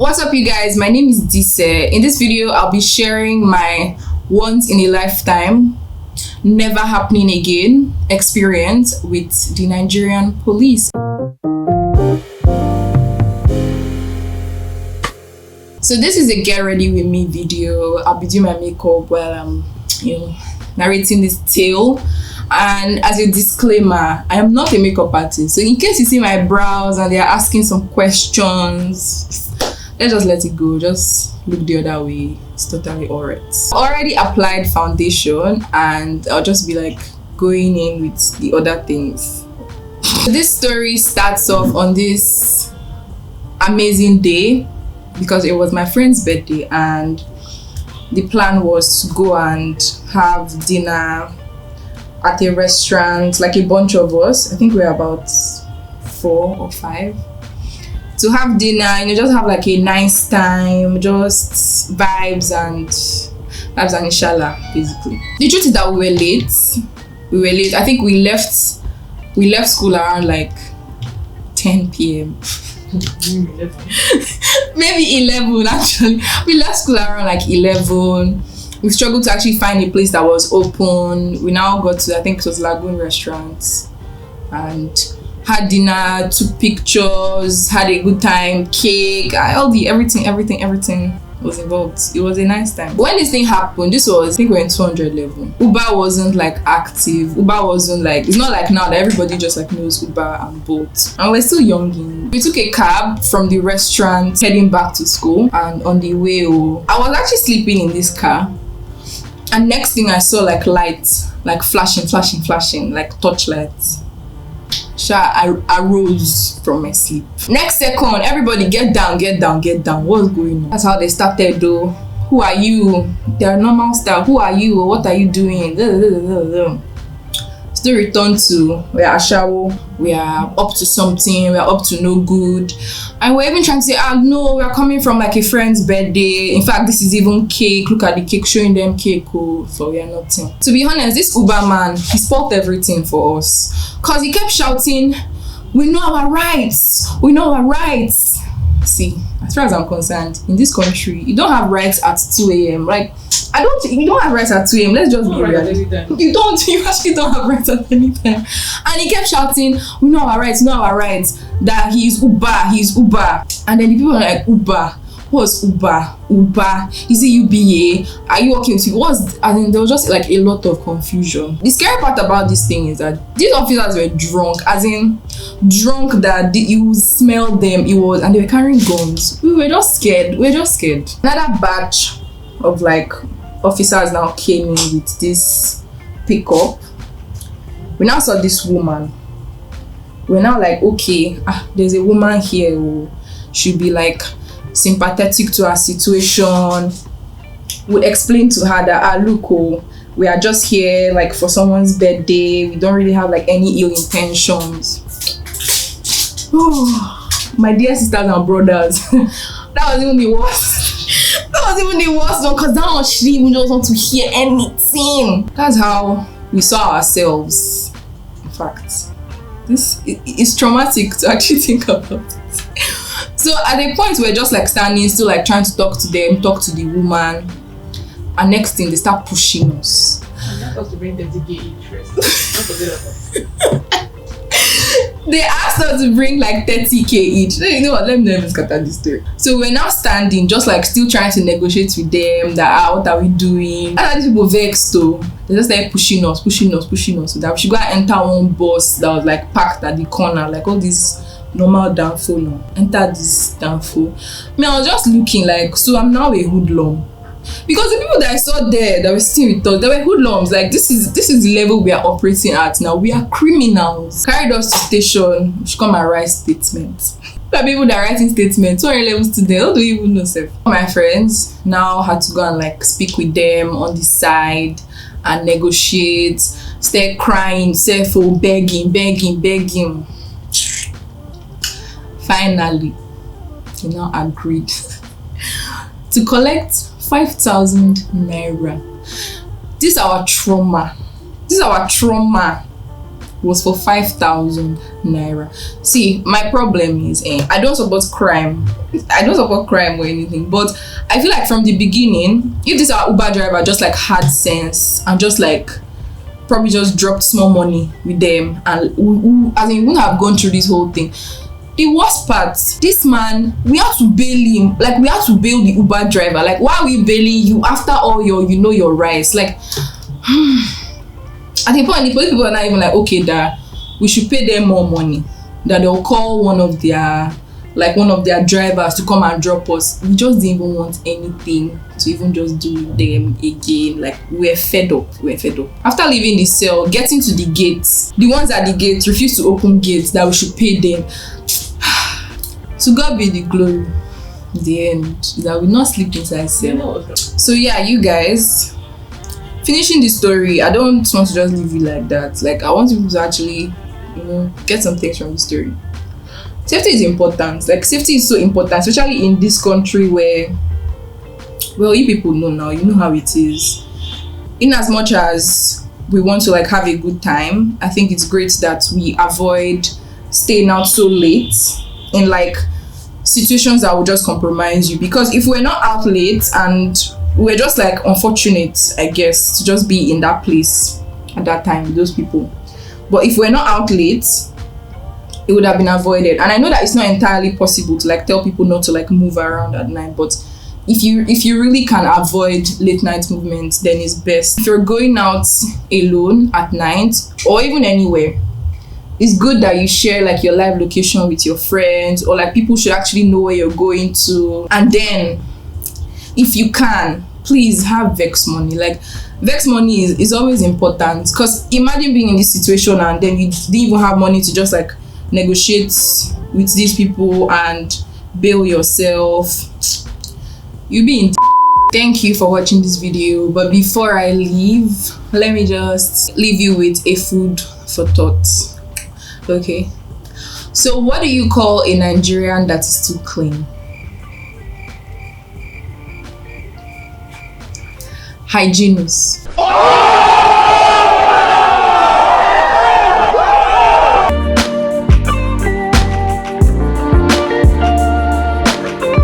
What's up, you guys? My name is Dise. In this video, I'll be sharing my once in a lifetime, never happening again experience with the Nigerian police. So this is a get ready with me video. I'll be doing my makeup while I'm, narrating this tale. And as a disclaimer, I am not a makeup artist. So in case you see my brows and they're asking some questions, let's just let it go. Just look the other way. It's totally alright. Already applied foundation and I'll just be like going in with the other things. This story starts off on this amazing day because it was my friend's birthday and the plan was to go and have dinner at a restaurant, like a bunch of us. I think we're about 4 or 5. To have dinner, just have like a nice time, just vibes and inshallah, basically. The truth is that we were late. I think we left school around like 10 p.m. Maybe 11 actually. We left school around like 11. We struggled to actually find a place that was open. We now got to, I think it was Lagoon Restaurant, and had dinner, took pictures, had a good time, cake, everything was involved. It was a nice time. When this thing happened, this was, I think we were in 200 level. Uber wasn't like active. Uber wasn't like, it's not like now that everybody just like knows Uber and Bolt. And we're still young. We took a cab from the restaurant heading back to school, and on the way, I was actually sleeping in this car. And next thing I saw like lights, like flashing, like torchlights. I rose from my sleep. Next second, everybody get down. What's going on? That's how they started though. Who are you? Their normal style. Who are you? What are you doing? Still return to, we are Ashawo, we are up to something, we are up to no good. And we're even trying to say, no, we are coming from like a friend's birthday. In fact, this is even cake. Look at the cake, showing them cake. So we are nothing. To be honest, this Uber man, he spoiled everything for us. Because he kept shouting, we know our rights. See, as far as I'm concerned, in this country, you don't have rights at 2 a.m. Like, you don't have rights at 2 a.m. Let's just be real. You actually don't have rights at any time. And he kept shouting, we know our rights, that he's Uber. And then the people were like, Uber? What's Uber? Is it UBA? Are you working with you? There was just like a lot of confusion. The scary part about this thing is that these officers were drunk, that you smell them, and they were carrying guns. We were just scared. Another batch of like officers now came in with this pickup. We now saw this woman. We're now like, okay, there's a woman here who should be like sympathetic to her situation. We explained to her that look, we are just here like for someone's birthday. We don't really have like any ill intentions. My dear sisters and brothers, that was even the worst one, because that one she didn't even just want to hear anything. That's how we saw ourselves. In fact, this is traumatic to actually think about. So at a point we're just like standing still, like trying to talk to the woman, and next thing they start pushing us. And that was to bring 30k each first. They asked us to bring like 30k each. You know what? Let me not even scatter this story. So we're now standing, just like still trying to negotiate with them that what are we doing? And these people vexed though. They just like pushing us so that we should go and enter one bus that was like parked at the corner, like all these normal downfall now. Enter this downfall. I was just looking like, so I'm now a hoodlum. Because the people that I saw there that were sitting with us, they were hoodlums. Like this is the level we are operating at now. We are criminals. Carried us to station. We should come and write statements. There are people that are writing statements. 200 levels today. How do you even know, sir? My friends now had to go and like speak with them on the side and negotiate. Start crying, begging. Finally, we now agreed to collect 5,000 naira. This is our trauma. was for 5,000 naira. See, my problem is I don't support crime. I don't support crime or anything, but I feel like from the beginning, if this our Uber driver just like had sense and just like probably just dropped small money with them, and I mean, we wouldn't have gone through this whole thing. The worst part, this man, we had to bail him. Like, we had to bail the Uber driver. Like, why are we bailing you after all your rights? Like, at the point, the police people are not even like, okay, that we should pay them more money. That they'll call one of their drivers to come and drop us. We just didn't even want anything to even just do with them again. Like, we're fed up. After leaving the cell, getting to the gates, the ones at the gates refused to open gates that we should pay them. To God be the glory. The end, that we not sleep inside cell. So yeah, you guys, finishing the story, I don't want to just leave you like that. Like, I want people to actually, get some things from the story. Safety is important. Like, safety is so important, especially in this country where, well, you people know now, you know how it is. In as much as we want to like have a good time, I think it's great that we avoid staying out so late in like situations that will just compromise you. Because if we're not out late and we're just like unfortunate, I guess, to just be in that place at that time with those people. But if we're not out late, it would have been avoided. And I know that it's not entirely possible to like tell people not to like move around at night, but if you really can avoid late night movements, then it's best. If you're going out alone at night or even anywhere, it's good that you share like your live location with your friends, or like people should actually know where you're going to. And then if you can, please have vex money. Like, vex money is always important, because imagine being in this situation and then you didn't even have money to just like negotiate with these people and bail yourself. You'll be in. Thank you for watching this video, but before I leave, let me just leave you with a food for thought. Okay, so what do you call a Nigerian that is too clean? Hygienist.